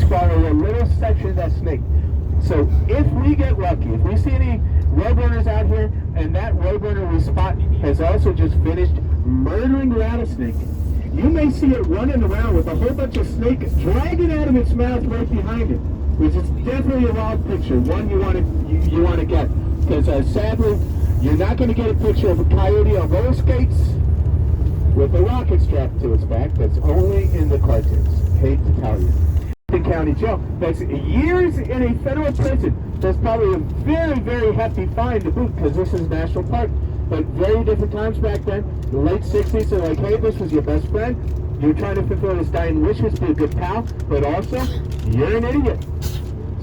Follow a little section of that snake. So if we get lucky, if we see any roadrunners out here, and that roadrunner we spot has also just finished murdering rattlesnake, you may see it running around with a whole bunch of snake dragging out of its mouth right behind it, which is definitely a wild picture, one you want to get, because sadly you're not going to get a picture of a coyote on roller skates with a rocket strapped to its back. That's only in the cartoons. Hate to tell you. County jail. That's years in a federal prison. That's probably a very, very hefty fine to boot, because this is national park. But very different times back then. The late 60s, they're like, hey, this was your best friend. You're trying to fulfill his dying wishes, be a good pal, but also, you're an idiot.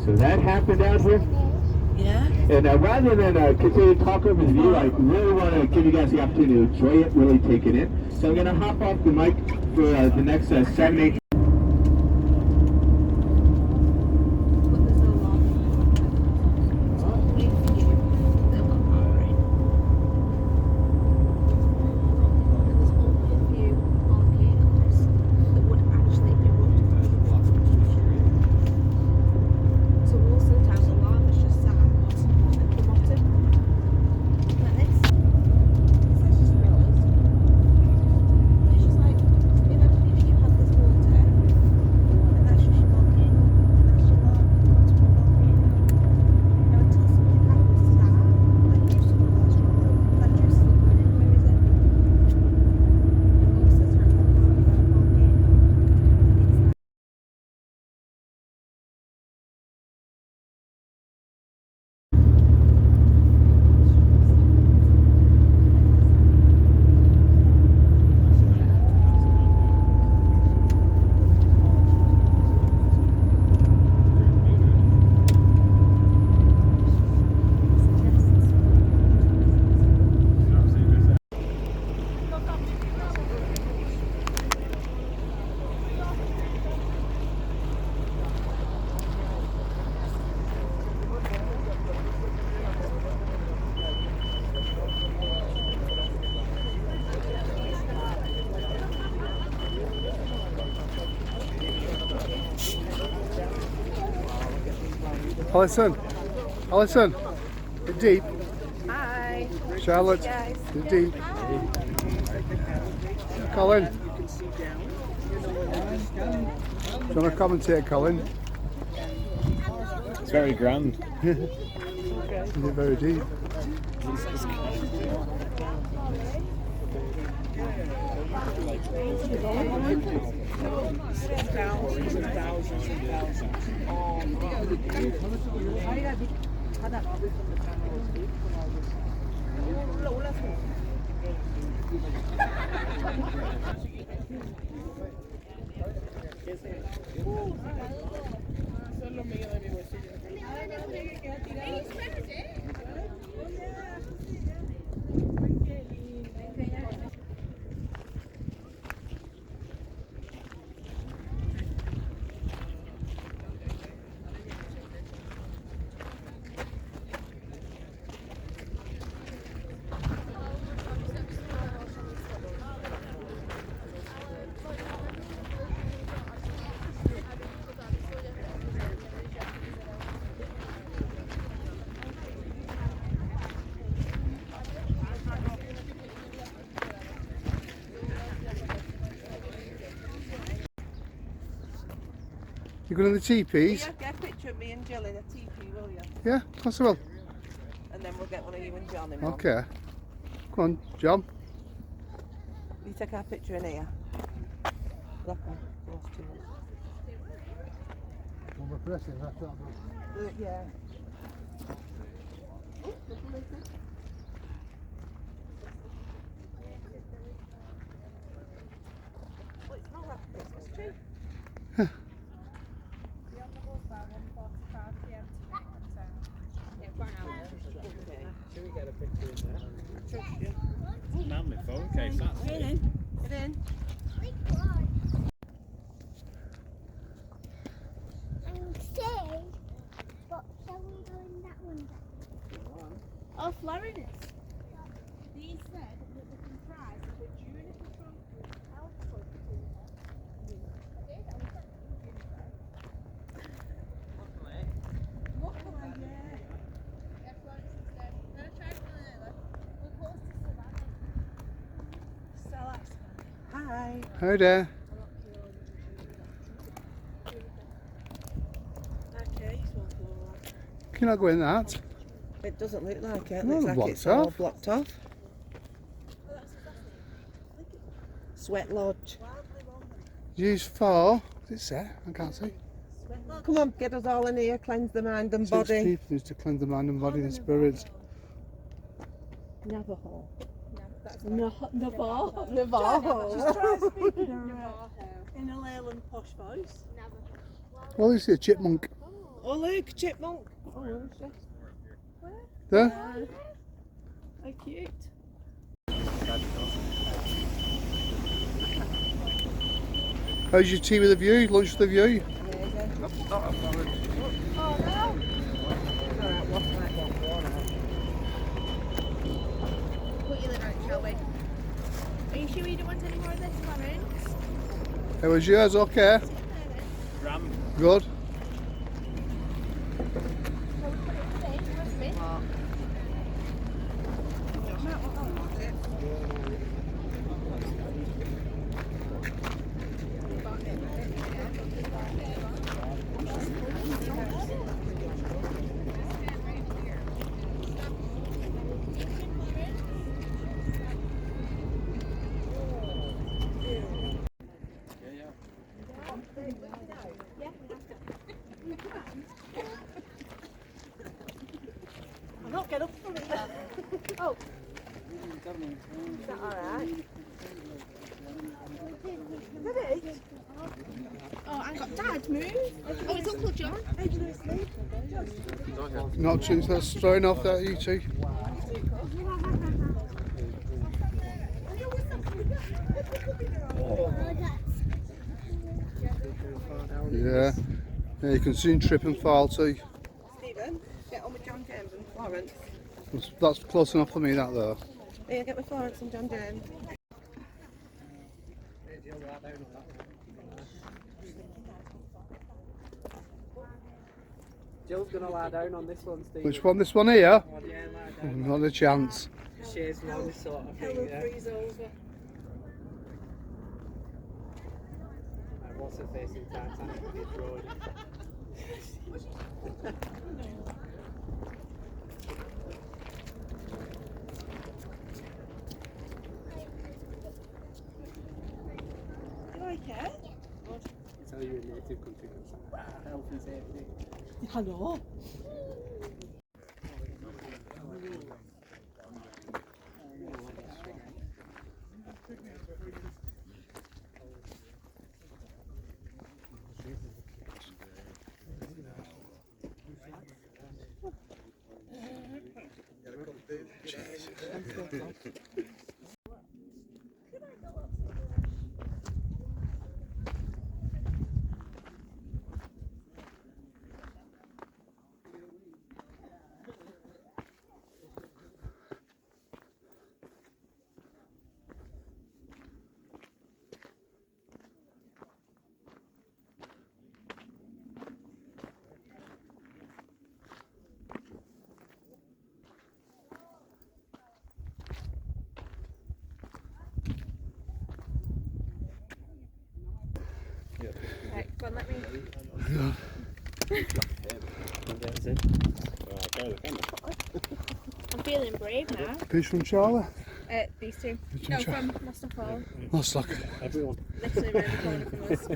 So that happened out here. Yeah. And rather than continue to talk over the view, I really want to give you guys the opportunity to enjoy it, really take it in. So I'm going to hop off the mic for the next 7, 8. Alison, it's Deep. Hi. Charlotte, it's Deep. Colin. Do you want to commentate, Colin? It's very grand. Is it very deep? You going to the teepees? Yeah, get a picture of me and Jill in a teepee, will you? Yeah, of course I will. And then we'll get one of you and John in one. Okay. Come on, John. You take our picture in here. Look, those two. Yeah. Well, it's not like a Christmas tree. Should we get a picture in there? Trust you. Man, my phone case, that's Get in. Get in. But shall we go in that window? Oh, Florence. They said that the comprise of the Juniper trunk alpha Luckily, yeah. Yeah, Florence instead. Better try for early. We're close to Savannah. So that's fine. Hi. Hi there. Okay, he's walking along. Can I go in that? It doesn't look like it. No, Looks like blocked it's all off. blocked off. Sweat Lodge. Use for. What's it say? I can't see. Come on, get us all in here, cleanse the mind and Six body. people needs to cleanse the mind and body and spirits. Navajo. Navajo. Navajo. Just try speaking in a Leyland posh voice. Well, this is a chipmunk. Oh look, chipmunk. Oh, where is she? There. How cute. How's your tea with the view? Lunch with the view? Amazing. Oh no! Alright, walk back, walk Put your lid on it, shall we? Are you sure you don't want any more of this, Florence? It was yours, okay. Ram. Good. Shall we put it in the bin with me? I'll not get up from it yet. Oh. Is that alright? Oh, I got Dad, move. Oh, it's Uncle John. Not too, that's throwing off that you two. Yeah. Yeah, you can soon trip and fall too. Stephen, get on with John James and Florence. That's close enough for me, that though. Here, get with Florence and John James. Jill's gonna lie down on this one, Steve. Which one? This one here? Oh, yeah, lie Oh, down. not a chance. Shares long sort of thing, yeah. Freeze over. Like, what's her face in Titanic when it's rolling? You like it? Tell you in native country, it's like, wow, health and safety. Hello. Right, go on, let me. I'm feeling brave now. Peace from Charlie. These two. No, from Mustafall. That's like Literally around the corner from us.